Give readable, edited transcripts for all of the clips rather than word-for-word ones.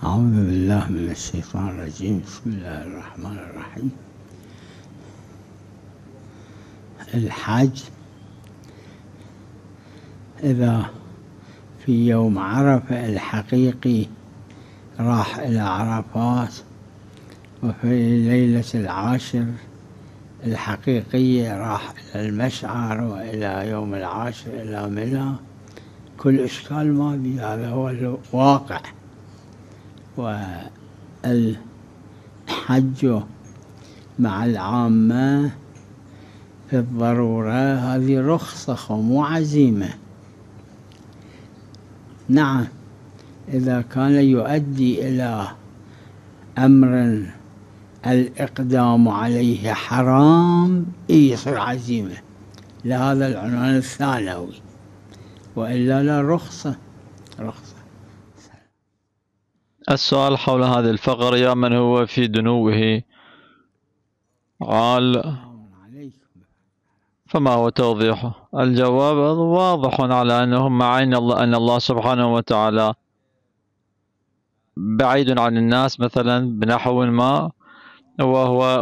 أعوذ بالله من الشيطان الرجيم. بسم الله الرحمن الرحيم. الحج إذا في يوم عرفة الحقيقي راح إلى عرفات، وفي ليلة العاشر الحقيقية راح إلى المشعر، وإلى يوم العاشر إلى منى. كل إشكال ما بي، هذا هو الواقع. والحج مع العامة في الضرورة هذه رخصة ومو عزيمة. نعم، إذا كان يؤدي إلى أمر الإقدام عليه حرام يصير عزيمة لهذا العنوان الثانوي، وإلا لا، رخصة. السؤال حول هذه الفقرة: يا من هو في دنوه عال، فما هو توضيحه؟ الجواب واضح على أنه مع أن الله سبحانه وتعالى بعيد عن الناس مثلا بنحو ما،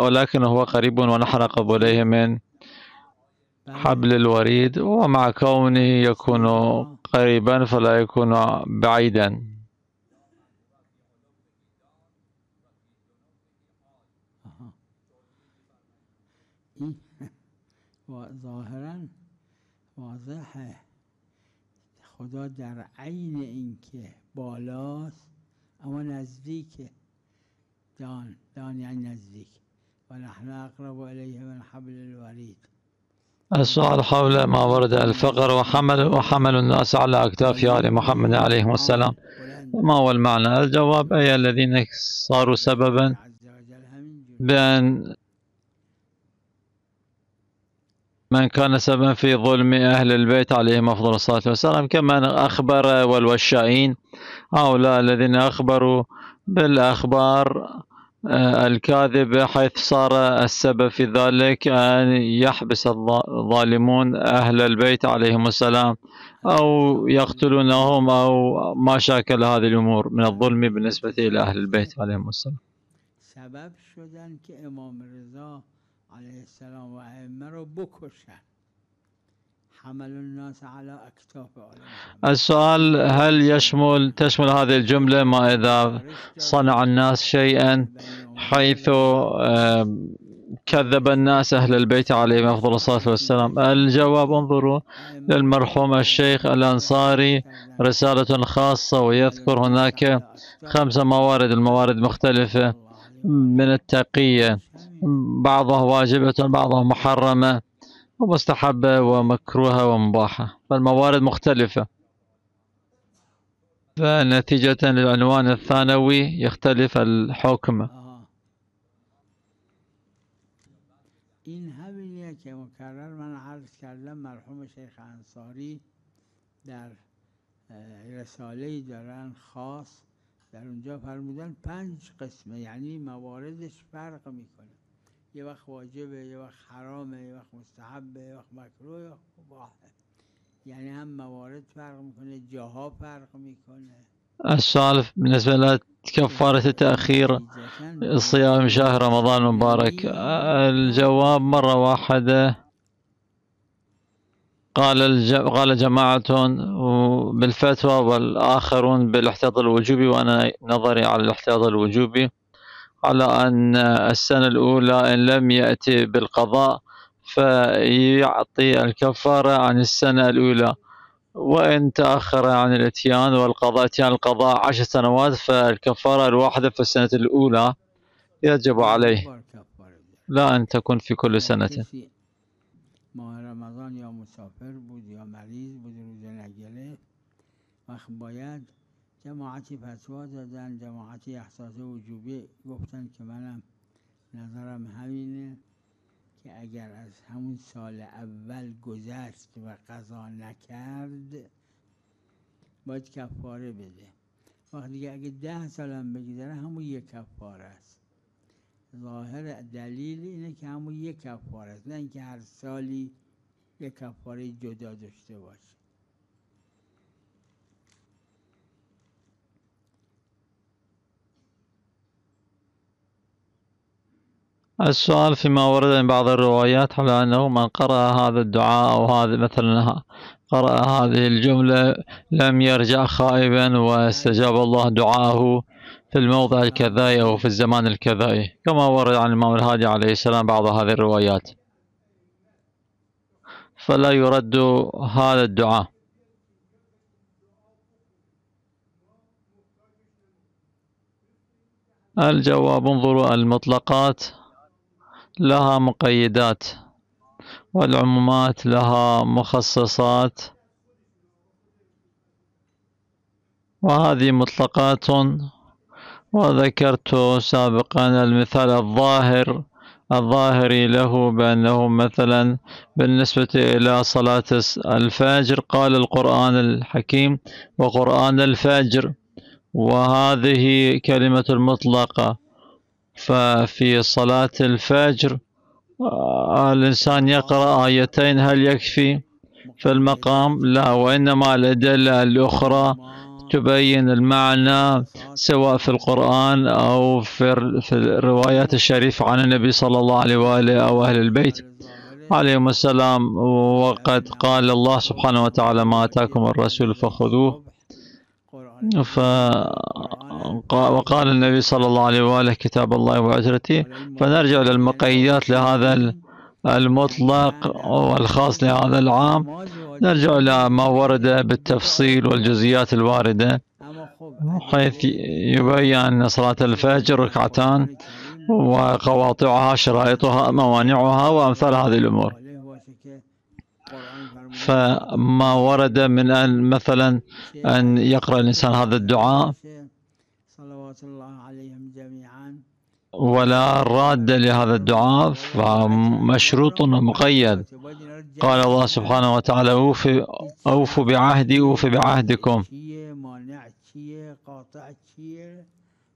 ولكن هو قريب ونحن أقرب إليه من حبل الوريد، ومع كونه يكون قريبا فلا يكون بعيدا. ظاهرا واضحه، خدا در عین اینکه بالاست اما نزدیکه. دان یعنی نزدیک، و نحن اقرب الیه من حبل الورید. السؤال حول ما ورد الفقر وحمل الناس على أكتاف آل محمد عليه السلام، ما هو المعنى؟ الجواب: أي الذين صاروا سببا بأن من كان سببا في ظلم أهل البيت عليهم أفضل الصلاة والسلام، كما أخبر والوشائين، هؤلاء الذين أخبروا بالأخبار الكاذبة، حيث صار السبب في ذلك أن يحبس الظالمون أهل البيت عليهم السلام، أو يقتلونهم، أو ما شاكل هذه الأمور من الظلم بالنسبة إلى أهل البيت عليهم السلام. سبب شدن که امام رضا علیه السلام و ائمه رو بکشن. حمل الناس على اکتاف آل. السؤال: هل تشمل هذه الجملة ما إذا صنع الناس شيئا حيث كذب الناس أهل البيت عليهم أفضل الصلاة والسلام؟ الجواب: انظروا للمرحوم الشيخ الأنصاري رسالة خاصة، ويذكر هناك 5 موارد، الموارد مختلفة من التقية، بعضها واجبة، بعضها محرمة ومستحبة ومكروهة ومباحة، فالموارد مختلفة، فنتيجة للعنوان الثانوي يختلف الحكم. این همینیه که مکرر من عرض کردم. مرحوم شیخ انصاری در رساله‌ای دارن خاص، در اونجا فرمودن 5 قسمه، یعنی مواردش فرق میکنه. یه وقت واجبه، یه وقت حرامه، یه وقت مستحبه، یه وقت مکروه، یه وقت مباحه. یعنی هم موارد فرق میکنه، جاها فرق میکنه. السؤال بالنسبة لكفارة تأخير صيام شهر رمضان المبارك، الجواب: مرة واحدة قال جماعة بالفتوى والآخرون بالاحتياط الوجوبي، وأنا نظري على الاحتياط الوجوبي، على أن السنة الأولى إن لم يأتي بالقضاء فيعطي الكفارة عن السنة الأولى، وإن تأخر عن الإتيان والقضاء 10 سنوات فالكفارة الواحدة في السنة الأولى يجب عليه، لا أن تكون في كل سنة. ماه رمضان یا مسافر بود یا مریض بود، روزه نگرفت، وقت باید جماعتی فتوا دادن، جماعتی احساس وجوبی گفتن که منم نظرم همینه که اگر از همون سال اول گذشت و قضا نکرد باید کفاره بده. وقتی دیگه اگه 10 سالم بگذره همون یک کفاره است. ظاهر دلیل اینه که همون یک کفاره است، نه اینکه هر سالی یک کفاره جدا داشته باشه. السؤال فيما ورد من بعض الروايات على أنه من قرأ هذا الدعاء أو هذا مثلا قرأ هذه الجملة لم يرجع خائبا واستجاب الله دعاءه في الموضع الكذائي أو في الزمان الكذائي، كما ورد عن الإمام الهادي عليه السلام بعض هذه الروايات، فلا يرد هذا الدعاء. الجواب: انظروا، المطلقات لها مقيدات والعمومات لها مخصصات، وهذه مطلقات. وذكرت سابقا المثال الظاهري له بأنه مثلا بالنسبة إلى صلاة الفجر قال القرآن الحكيم وقرآن الفجر، وهذه كلمة المطلقة. ففي صلاة الفجر الإنسان يقرأ آيتين، هل يكفي في المقام؟ لا، وإنما الأدلة الأخرى تبين المعنى سواء في القرآن أو في الروايات الشريفة عن النبي صلى الله عليه وآله أو أهل البيت عليهم السلام. وقد قال الله سبحانه وتعالى: ما آتاكم الرسول فخذوه. وقال النبي صلى الله عليه وآله: كتاب الله وعترتي. فنرجع للمقيدات لهذا المطلق والخاص لهذا العام، نرجع إلى ما ورد بالتفصيل والجزئيات الواردة، حيث يبين أن صلاة الفجر ركعتان وقواطعها شرائطها موانعها وأمثال هذه الأمور. فما ورد من أن مثلا أن يقرأ الإنسان هذا الدعاء صلوات الله عليهم جميعا ولا راد لهذا الدعاء فمشروط ومقيد. قال الله سبحانه وتعالى: أوفوا بعهدي أوف بعهدكم. مانع قاطع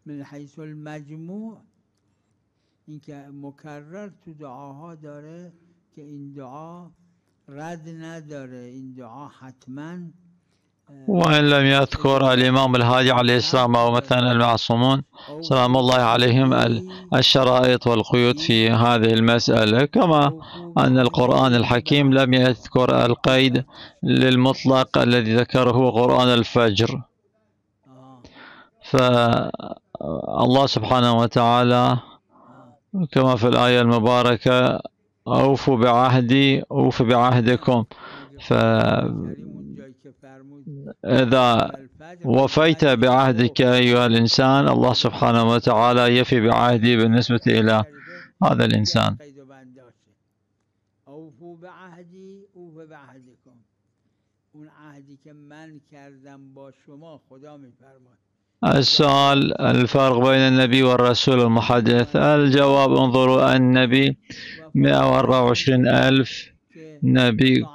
من حيث المجموع اینکه مکرر تو دعاها داره که این دعا رد نداره، این دعا حتما. وإن لم يذكر الإمام الهادي عليه السلام أو مثلا المعصومون سلام الله عليهم الشرائط والقيود في هذه المسألة، كما أن القرآن الحكيم لم يذكر القيد للمطلق الذي ذكره قرآن الفجر. فالله سبحانه وتعالى كما في الآية المباركة: أوفوا بعهدي أوف بعهدكم. فإذا وفيت بعهدك أيها الإنسان، الله سبحانه وتعالى يفي بعهدي بالنسبة إلى هذا الإنسان. أوفوا بعهدي أوف بعهدكم. اون عهدی که من کردم با شما خدا میفرماید. السؤال: الفرق بين النبي والرسول المحدث. الجواب: انظروا، النبي 124,000 نبي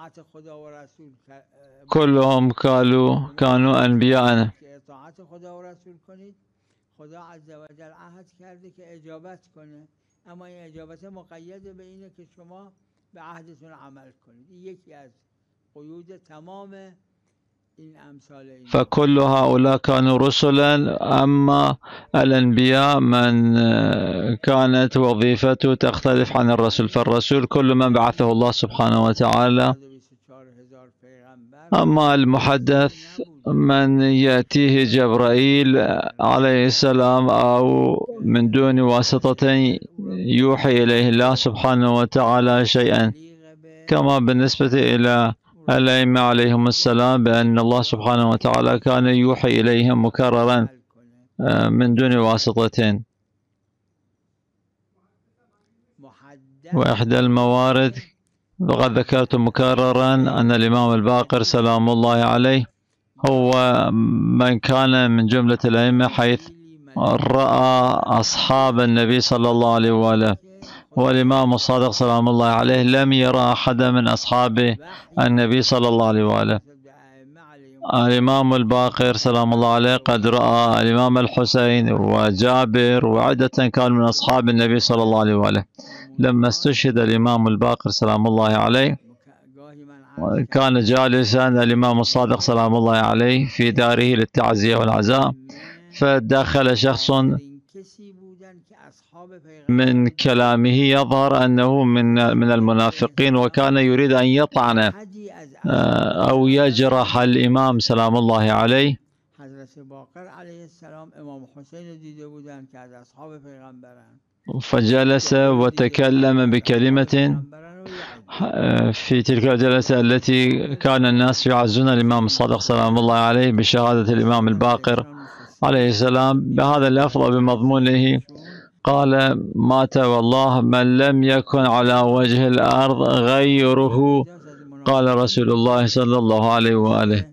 كلهم كانوا أنبياء. اطاعت خدا و رسول کنید، خدا عز و جل عهد کرده که اجابت کنه، اما این اجابت مقید به اینه که شما به عهدتون عمل کنید. این یکی از قیود تمام فكل هؤلاء كانوا رسلا، أما الأنبياء من كانت وظيفته تختلف عن الرسول، فالرسول كل من بعثه الله سبحانه وتعالى، أما المحدث من يأتيه جبرائيل عليه السلام أو من دون واسطة يوحي إليه الله سبحانه وتعالى شيئا، كما بالنسبة إلى الأئمة عليهم السلام بأن الله سبحانه وتعالى كان يوحي إليهم مكررا من دون واسطة. وإحدى الموارد وقد ذكرت مكررا أن الإمام الباقر سلام الله عليه هو من كان من جملة الأئمة حيث رأى أصحاب النبي صلى الله عليه وآله، والإمام الصادق سلام الله عليه لم يرى أحدا من أصحاب النبي صلى الله عليه وآله. الإمام الباقر سلام الله عليه قد رأى الإمام الحسين وجابر وعدة كانوا من أصحاب النبي صلى الله عليه وآله. لما استشهد الإمام الباقر سلام الله عليه كان جالسا الإمام الصادق سلام الله عليه في داره للتعزية والعزاء، فدخل شخص من كلامه يظهر أنه من المنافقين، وكان يريد أن يطعن أو يجرح الإمام سلام الله عليه. فجلس وتكلم بكلمة في تلك الجلسة التي كان الناس يعزون الإمام الصادق سلام الله عليه بشهادة الإمام الباقر عليه السلام بهذا اللفظ بمضمونه. قال: مات والله من لم يكن على وجه الأرض غيره، قال رسول الله صلى الله عليه وآله.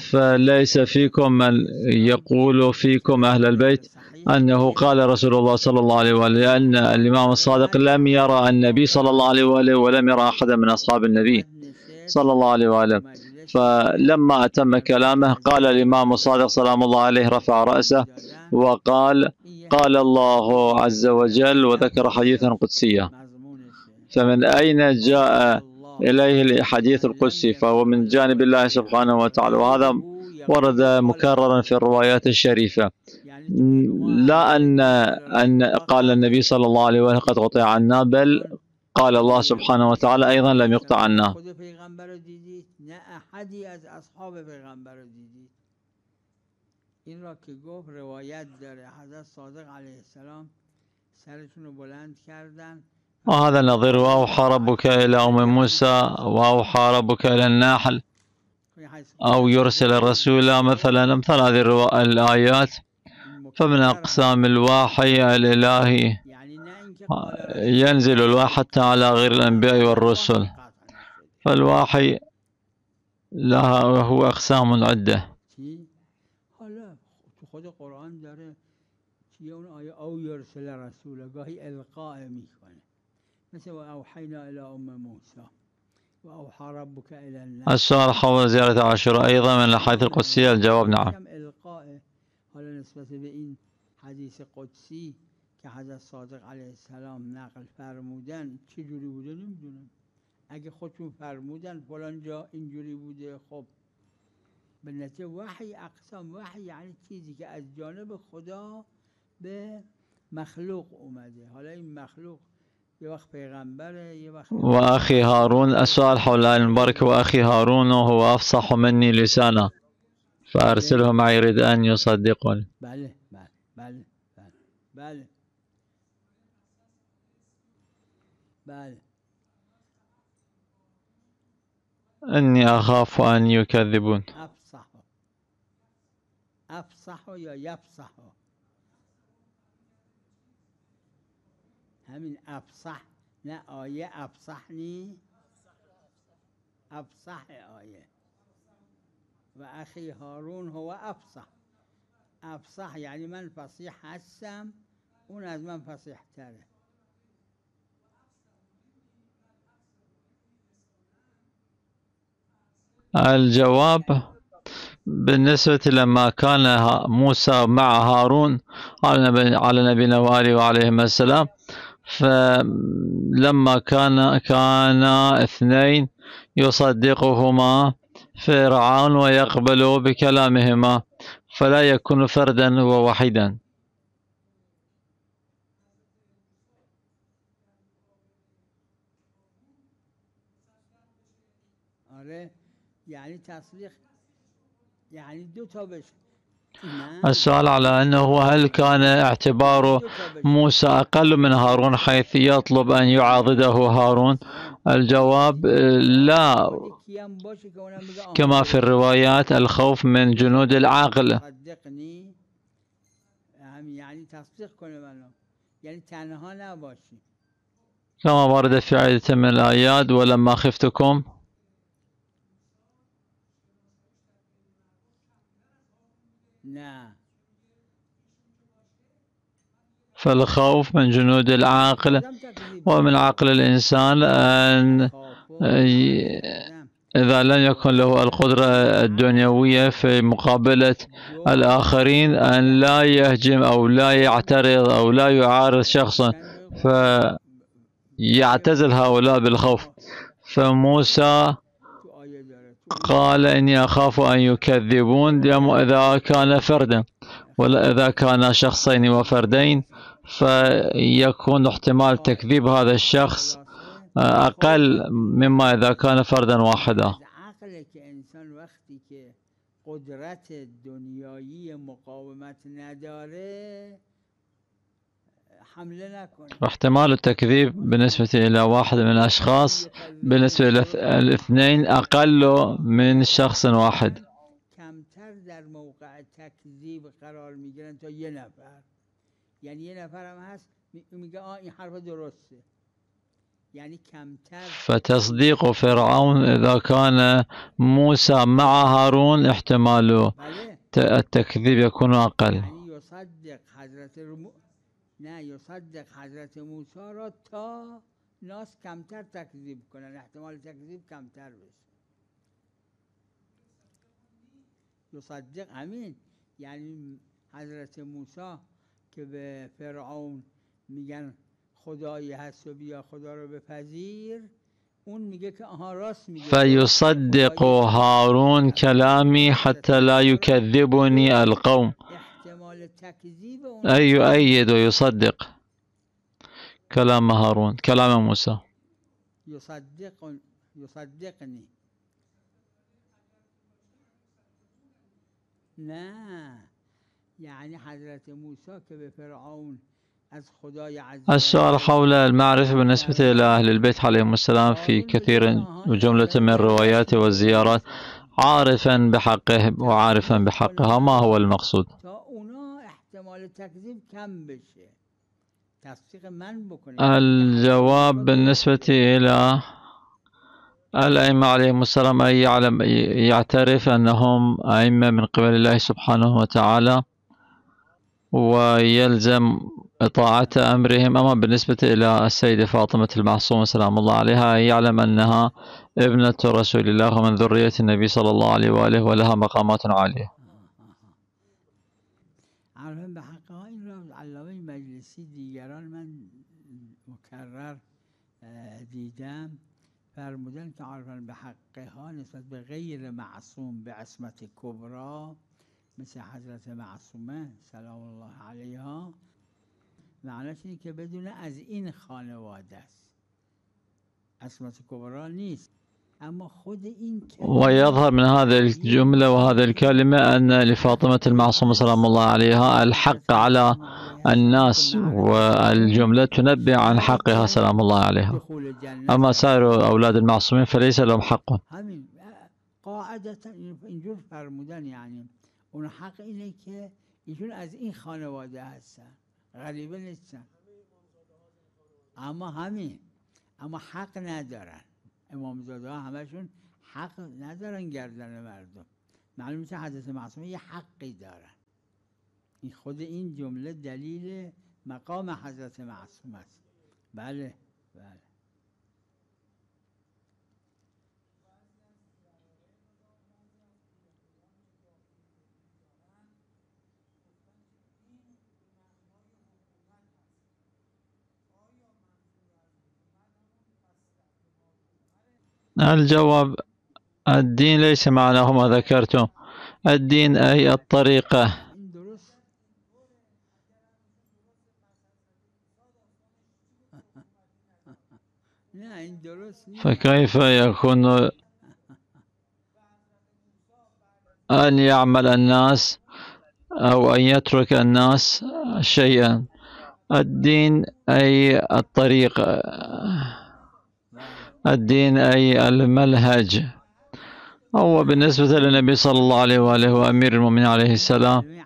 فليس فيكم من يقول فيكم أهل البيت أنه قال رسول الله صلى الله عليه وآله، لأن الإمام الصادق لم يرى النبي صلى الله عليه وآله ولم يرى أحدا من أصحاب النبي صلى الله عليه وآله. فلما أتم كلامه قال الإمام الصادق سلام الله عليه، رفع رأسه وقال: قال الله عز وجل، وذكر حديثا قدسيا. فمن أين جاء إليه الحديث القدسي؟ فهو من جانب الله سبحانه وتعالى، وهذا ورد مكررا في الروايات الشريفة. لا أن قال النبي صلى الله عليه وسلم قد قطع عنا، بل قال الله سبحانه وتعالى أيضا لم يقطع عنا. این را که گفت روایت داره، حضرت صادق علیه السلام سرشون رو بلند کردن. وهذا نظير: وأوحى ربك إلى أم موسى، وأوحى ربك إلى النحل، أو يرسل الرسول، مثلا أمثال هذه الآيات. فمن أقسام الوحي الإلهي ينزل الوحي حتى على غير الأنبياء والرسل، فالوحي له أقسام عدة. خود قرآن داره چیه اون آیه او یرسل رسول، گاهی القاء میکنه، مثل و اوحینا الی ام موسی و اوحى ربک الی النحل. السؤال حول زيارة عاشوراء أيضا من الأحاديث القدسية. الجواب نعم. القاء. حالا نسبت به این حدیث قدسی که حضرت صادق علیه السلام نقل فرمودن چجوری بوده نمیدونم. اگه خودشون فرمودن فلان جا اینجوری بوده، خب به نتیجه وحی اقسام وحی یعنی چیزی که از جانب خدا به مخلوق اومده. حالا این مخلوق یه وقت پیغمبره، یه وقت وأخي هارون. السؤال حول الآية المباركة: وأخي هارون هو أفصح مني لسانا فأرسله معي يريد أن يصدقني. بله بله بله بله بله. إني أخاف أن يكذبون. أفصح یا یفصح؟ همین افصح، نه آیه افصح نی، افصح آیه. و اخی هارون هو افصح. افصح یعنی من فصیح هستم، اون از من فصیح تره. الجواب: بالنسبة لما كان موسى مع هارون على نبينا وآله وعليهم السلام، فلما كان اثنين يصدقهما فرعون ويقبل بكلامهما، فلا يكون فردا ووحيدا. يعني تصديق يعني دو تا بشه. السؤال على أنه هل كان اعتبار موسى أقل من هارون حيث يطلب أن يعاضده هارون؟ الجواب: لا، كما في الروايات الخوف من جنود العقل. كما ورد في عدة من الآيات: ولما خفتكم. فالخوف من جنود العقل، ومن عقل الإنسان أن إذا لم يكن له القدرة الدنيوية في مقابلة الآخرين أن لا يهجم أو لا يعترض أو لا يعارض شخصا، فيعتزل هؤلاء بالخوف. فموسى قال: إني أخاف أن يكذبون إذا كان فردا، ولا إذا كان شخصين وفردين فيكون احتمال تكذيب هذا الشخص أقل مما إذا كان فردا واحدا. عقل که انسان وقتی که قدرت دنیایی مقاومت نداره حمله نکنه. واحتمال التكذيب بالنسبة إلى واحد من الأشخاص بالنسبة إلى الاثنين أقل من شخص واحد. کمتر در موقع تکذیب قرار میگیرن تا یه نفر. یعنی یه نفر هم هست میگه این حرف درسته. يعني كمتر. فتصديق فرعون إذا كان موسى مع هارون احتمال التكذيب يكون أقل. يعني يصدق يصدق حضرت موسى را تا ناس کمتر تکذیب کنن، احتمال تکذیب کمتر بشه. يصدق همین یعنی حضرت موسی که به فرعون میگن خدایی هست و بیا خدا رو بپذیر، اون میگه که آها راست میگه. فيصدق هارون كلامي حتى لا يكذبني القوم. احتمال تکذیب اون أي يؤيد ويصدق كلام هارون كلام موسى. يصدقني نه يعني حضرت موسى که به فرعون از خدای عز السؤال حول المعرفة بالنسبة إلى أهل البيت عليهم السلام في كثير وجملة من الروايات والزيارات عارفا بحقه وعارفا بحقها. ما هو المقصود؟ الجواب بالنسبة إلى الأئمة عليهم السلام أن يعترف أنهم أئمة من قبل الله سبحانه وتعالى ويلزم إطاعة أمرهم. أما بالنسبة إلى السيدة فاطمة المعصومة سلام الله عليها يعلم أنها ابنة رسول الله ومن ذرية النبي صلى الله عليه وآله ولها مقامات عالية. عرفاً به حقها این را علامه مجلسی دیگران من مکرر دیدم فرمودن که عرفاً به حقها نسبت به غیر معصوم به عصمت کبرا مثل حضرت معصومه سلام الله علیها معنیش اینه که بدون از این خانواده است، عصمت کبرا نیست. اما خود این ويظهر من هذه الجملة وهذه الكلمة أن لفاطمة المعصومة سلام الله عليها الحق على الناس، والجملة تنبئ عن حقها سلام الله عليها. أما سائر أولاد المعصومين فليس لهم حق. قاعدة اینجور فرمودن یعنی اون حق اینه که ایشون از این خانواده هستن، غریبه نیستن، اما حق ندارن. امامزاده ها همشون حق ندارن گردن مردم. معلوم میشه حضرت معصومه یه حقی دارن. این خود این جمله دلیل مقام حضرت معصومه است. بله بله. الجواب الدين ليس معناه ما ذكرتم. الدين أي الطريقة. فكيف يكون أن يعمل الناس أو أن يترك الناس شيئا؟ الدين أي الطريق، الدين أي الملهج. هو بالنسبة للنبي صلى الله عليه وآله وأمير المؤمنين عليه السلام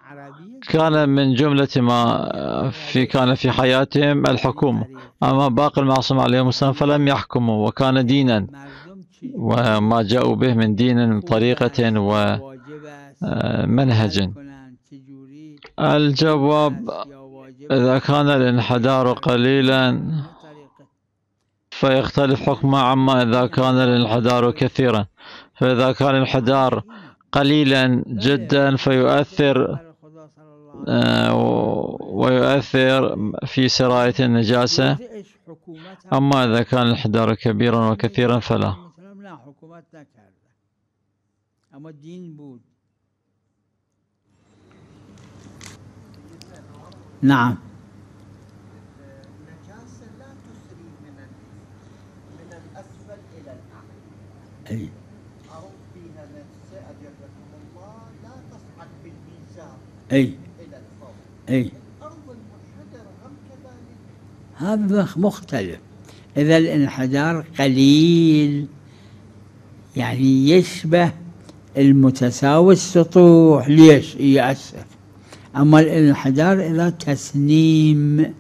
كان من جملة ما كان في حياتهم الحكومة. أما باقي المعصوم عليهم السلام فلم يحكموا، وكان دينا وما جاءوا به من دين طريقة ومنهج. الجواب إذا كان الانحدار قليلا فيختلف حكمه عما إذا كان الانحدار كثيرا. فإذا كان الانحدار قليلا جدا فيؤثر ويؤثر في سراية النجاسة. أما إذا كان الانحدار كبيرا وكثيرا فلا. نعم أي أو فيها نفسه أجركم الله لا تصعد بالميزان أي إلى الفوق. أي الأرض المنحدرة هم كذلك. هذا مختلف. إذا الانحدار قليل يعني يشبه المتساوي السطوح ليش يأثر. أما الانحدار إذا تسنيم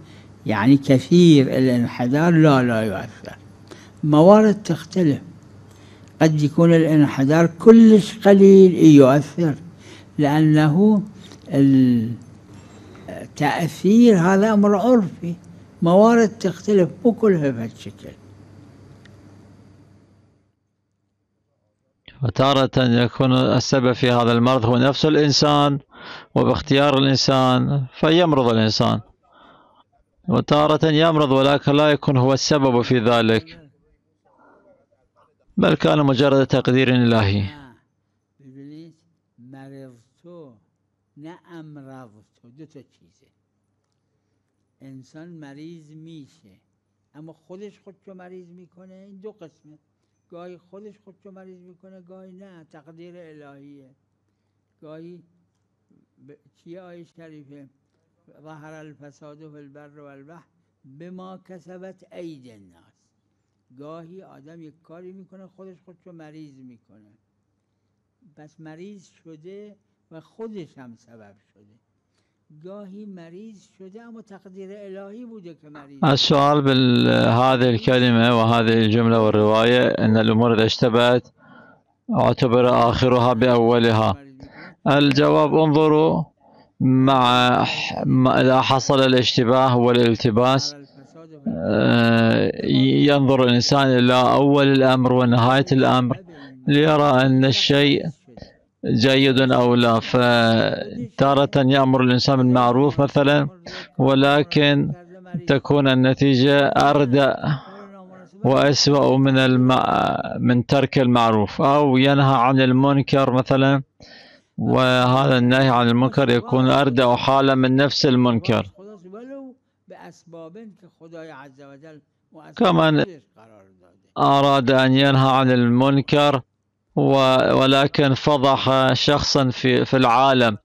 يعني كثير الانحدار لا يؤثر. موارد تختلف، قد يكون الانحدار كلش قليل يؤثر، لأنه التأثير هذا أمر عرفي. موارد تختلف مو كلها بهالشكل. وتارة يكون السبب في هذا المرض هو نفس الإنسان وباختيار الإنسان فيمرض الإنسان، وتارة يمرض ولكن لا يكون هو السبب في ذلك، بل كان مجرد تقدير إلهي. ببینید مرضتو نه امراضتو، دو تا چیزه. انسان مریض میشه اما خودش خودشو مریض میکنه. این دو قسمه، گاهی خودش خودشو مریض میکنه، گاهی نه، تقدیر الهیه. گاهی چیه آیه شریفه؟ ظهر الفساد فی البر والبحر بما کسبت ایدی الناس. گاهی آدم یک کاری میکنه خودش خودشو مریض میکنه، پس مریض شده و خودش هم سبب شده. گاهی مریض شده اما تقدیر الهی بوده که مریض. السؤال بهذه الكلمة وهذه الجملة والرواية أن الأمور إذا اشتبهت اعتبر آخرها بأولها. الجواب انظروا إذا حصل الاشتباه والالتباس ينظر الإنسان إلى أول الأمر ونهاية الأمر ليرى أن الشيء جيد أو لا. فتارة يأمر الإنسان بالمعروف مثلا ولكن تكون النتيجة أردأ وأسوأ من ترك المعروف، أو ينهى عن المنكر مثلا وهذا النهي عن المنكر يكون أردأ حالة من نفس المنكر. كمان أراد أن ينهى عن المنكر ولكن فضح شخصا في العالم،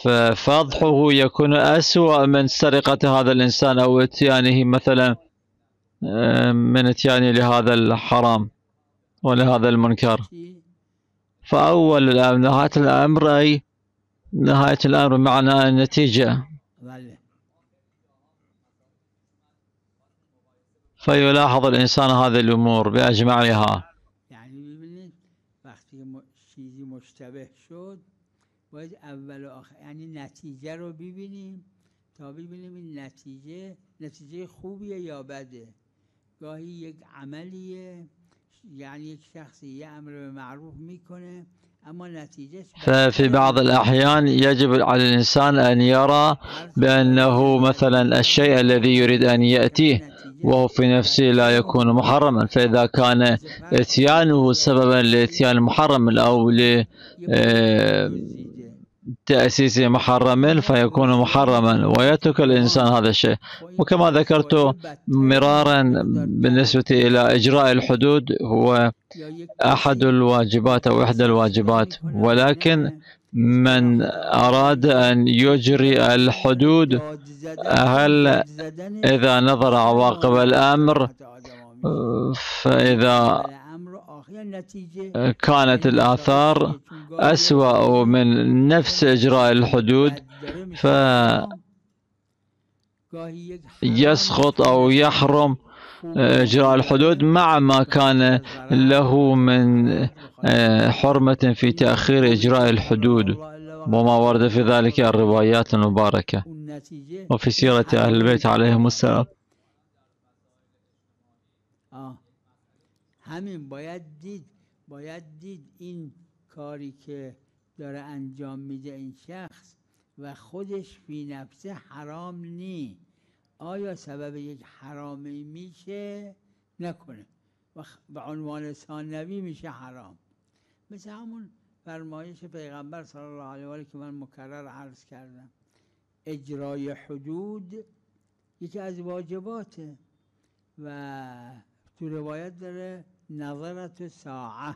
ففضحه يكون أسوأ من سرقة هذا الإنسان أو اتيانه مثلا من اتيانه لهذا الحرام ولهذا المنكر. فأول الأمر نهاية الأمر، أي نهاية الأمر معنى النتيجة. فيلاحظ الإنسان هذه الأمور بأجمعها. يعني ببینید وقتی چیزی مشتبه شد باید اول و آخر یعنی نتیجه رو ببینیم تا ببینیم این نتیجه خوبیه یا بده. گاهی یک عملیه، یعنی یک شخصی یه امر به معروف میکنه اما نتیجه. ففي بعض الأحيان يجب على الإنسان أن يرى بأنه مثلا الشيء الذي يريد أن يأتيه وهو في نفسه لا يكون محرما، فإذا كان إتيانه سببا لإتيان محرم أو لتأسيس محرم فيكون محرما ويترك الإنسان هذا الشيء. وكما ذكرت مرارا بالنسبة إلى إجراء الحدود هو أحد الواجبات أو إحدى الواجبات، ولكن من أراد أن يجري الحدود هل إذا نظر عواقب الأمر فإذا كانت الآثار أسوأ من نفس إجراء الحدود فيسقط أو يحرم إجراء الحدود مع ما كان له من حرمة في تأخير إجراء الحدود وما ورد في ذلك الروايات المباركة وفي سيرة أهل البيت عليهم السلام. همین باید دید این کاری که داره انجام میده این شخص و خودش فی نفسه حرام نی، آیا سبب یک حرامی میشه؟ نکنه و به عنوان ثانوی میشه حرام. مثل همون فرمایش پیغمبر صلی الله علیه و آله که من مکرر عرض کردم، اجرای حدود یکی از واجباته و تو روایت داره نظرت ساعه،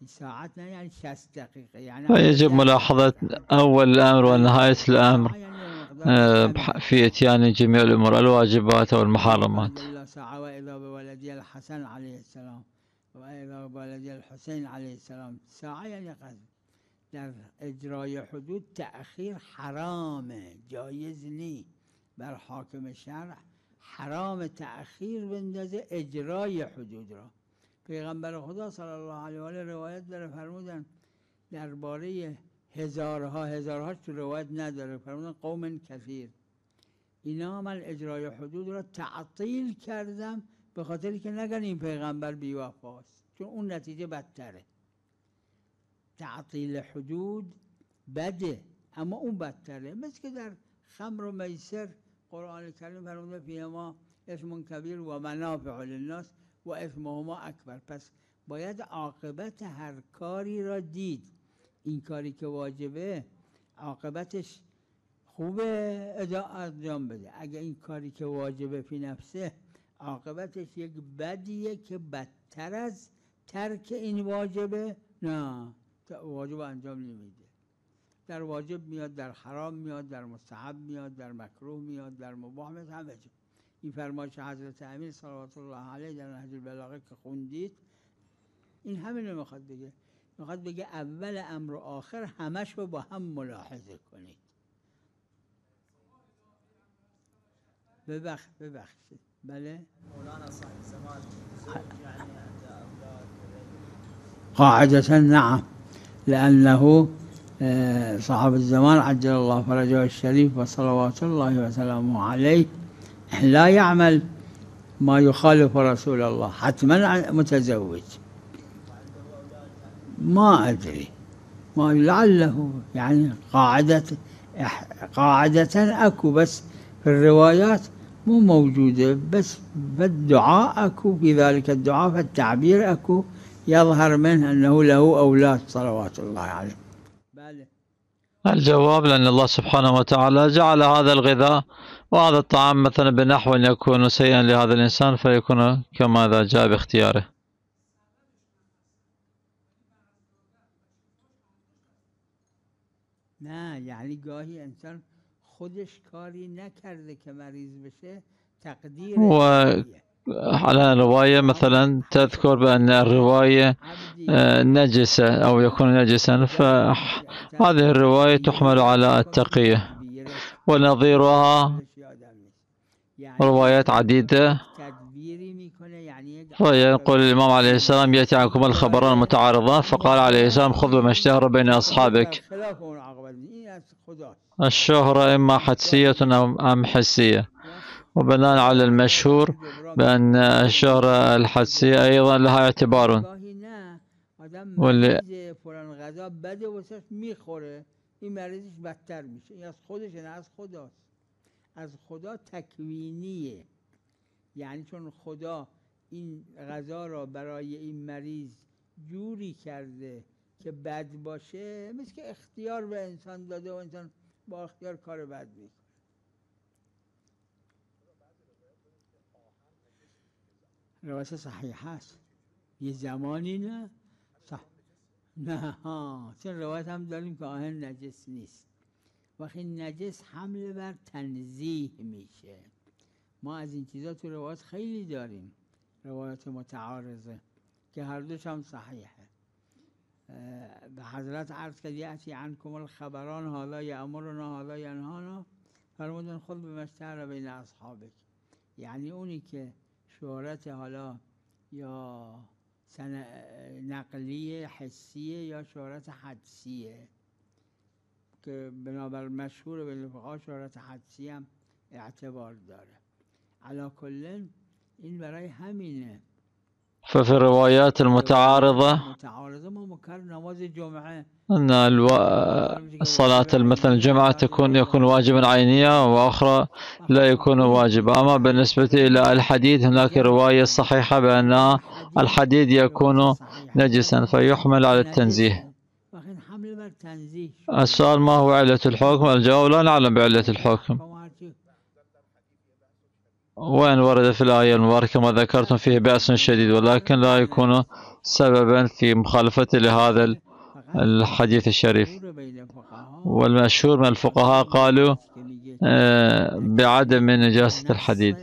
ساعت نه يعني 60 دقيقة يعني فيجب ملاحظة أول الأمر ونهاية الأمر في إتيان جميع الأمور الواجبات والمحرمات. ساعة وإذا بولدي الحسن عليه السلام وإذا بولدي الحسين عليه السلام ساعة يعني قصد در اجرای حدود تأخیر حرامه، جایز نی. بر حاکم شرع حرام تأخیر بندازه اجرای حدود را. پیغمبر خدا صلی الله علیه و آله روایت داره فرمودن درباره هزارها تو روایت نداره، فرمودن قوم کثیر اینا من اجرای حدود را تعطیل کردم به خاطری که نگن این پیغمبر بی‌وفاست، چون اون نتیجه بدتره. تعطیل حدود بده اما اون بدتره. مثل که در خمر و میسر قرآن کریم فرموده فیهما اسم کبیر و منافع للناس و اثمهما اکبر. پس باید عاقبت هر کاری را دید. این کاری که واجبه عاقبتش خوبه انجام بده. اگه این کاری که واجبه فی نفسه عاقبتش یک بدیه که بدتر از ترک این واجبه، نه واجب انجام نمیده. در واجب میاد، در حرام میاد، در مستحب میاد، در مکروه میاد، در مباح میاد، همه جا. این فرمایش حضرت امیر صلوات الله علیه در نهج البلاغه که خوندید این همینو میخواد بگه. میخواد بگه اول امر و آخر همش رو با هم ملاحظه کنید. ببخشید بله. مولانا صاحب الزمان يعني عنده أولاد قاعدة نعم، لأنه صاحب الزمان عجل الله فرجه الشريف وصلوات الله وسلامه عليه لا يعمل ما يخالف رسول الله، حتما متزوج. ما أدري، ما لعله يعني قاعدة أكو، بس في الروايات مو موجودة، بس بالدعاء أكو، في ذلك الدعاء فالتعبير أكو يظهر منه أنه له أولاد صلوات الله عليه. الجواب لأن الله سبحانه وتعالى جعل هذا الغذاء وهذا الطعام مثلا بنحو يكون سيئا لهذا الإنسان فيكون كما إذا جاء باختياره. نه یعنی گاهی انسان خودش کاری نکرده که مریض بشه، تقدیر على رواية مثلا تذكر بأن الرواية نجسة أو يكون نجسا، فهذه الرواية تحمل على التقية، ونظيرها روايات عديدة. فيقول الإمام عليه السلام يأتي عنكم الخبران المتعارضان، فقال عليه السلام خذ بما اشتهر بين أصحابك. الشهرة إما حدسية أم حسية، وبناء على المشهور بأن الشهرة الحدسية أيضا لها اعتبار. واللي فلان غذا بده واسش میخوره این مریضش بدتر میشه. این از خودش نه، از خداست. از خدا تکوینیه، یعنی چون خدا این غذا را برای این مریض جوری کرده که بد باشه، مثل که اختیار به انسان داده و انسان با اختیار کار بد میکنه. روایت صحیح هست، یه زمانی نه صح نه ها، چون روایت هم داریم که آهن نجس نیست. وقتی نجس حمله بر تنزیه میشه. ما از این چیزا تو روایت خیلی داریم، روایت متعارضه که هر دوش هم صحیحه. به حضرت عرض کرد یأتی عنکم الخبران حالا یأمرنا حالا ینهانا، فرمودن خود به مشتهر بین اصحابک، یعنی اونی که شهرت حالا یا نقلیه حسیه یا شهرت حدسیه، که بنابر مشهور بین فقها شهرت حدسی هم اعتبار داره. علا کلن این برای همینه. ففي الروايات المتعارضة ما مكر نماز جمعه أن الصلاة مثلا الجمعة يكون واجبا عينيا وأخرى لا يكون واجبا. أما بالنسبة إلى الحديد هناك رواية صحيحة بأن الحديد يكون نجسا فيحمل على التنزيه. السؤال ما هو علة الحكم؟ الجواب لا نعلم بعلة الحكم. وإن ورد في الآية المباركة ما ذكرتم فيه بأس شديد، ولكن لا يكون سببا في مخالفة لهذا الحديث الشريف. والمشهور من الفقهاء قالوا بعدم نجاسة الحديد،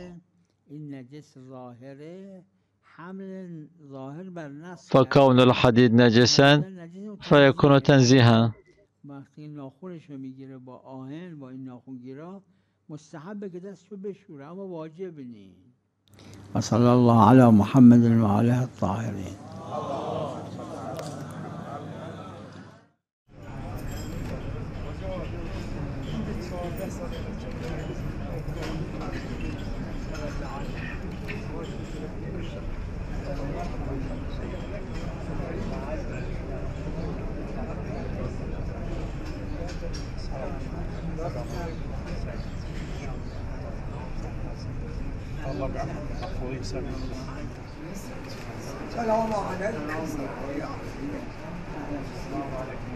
فكون الحديد نجسا فيكون تنزيها. وصلى الله على محمد وعلى الطاهرين. السلام عليكم.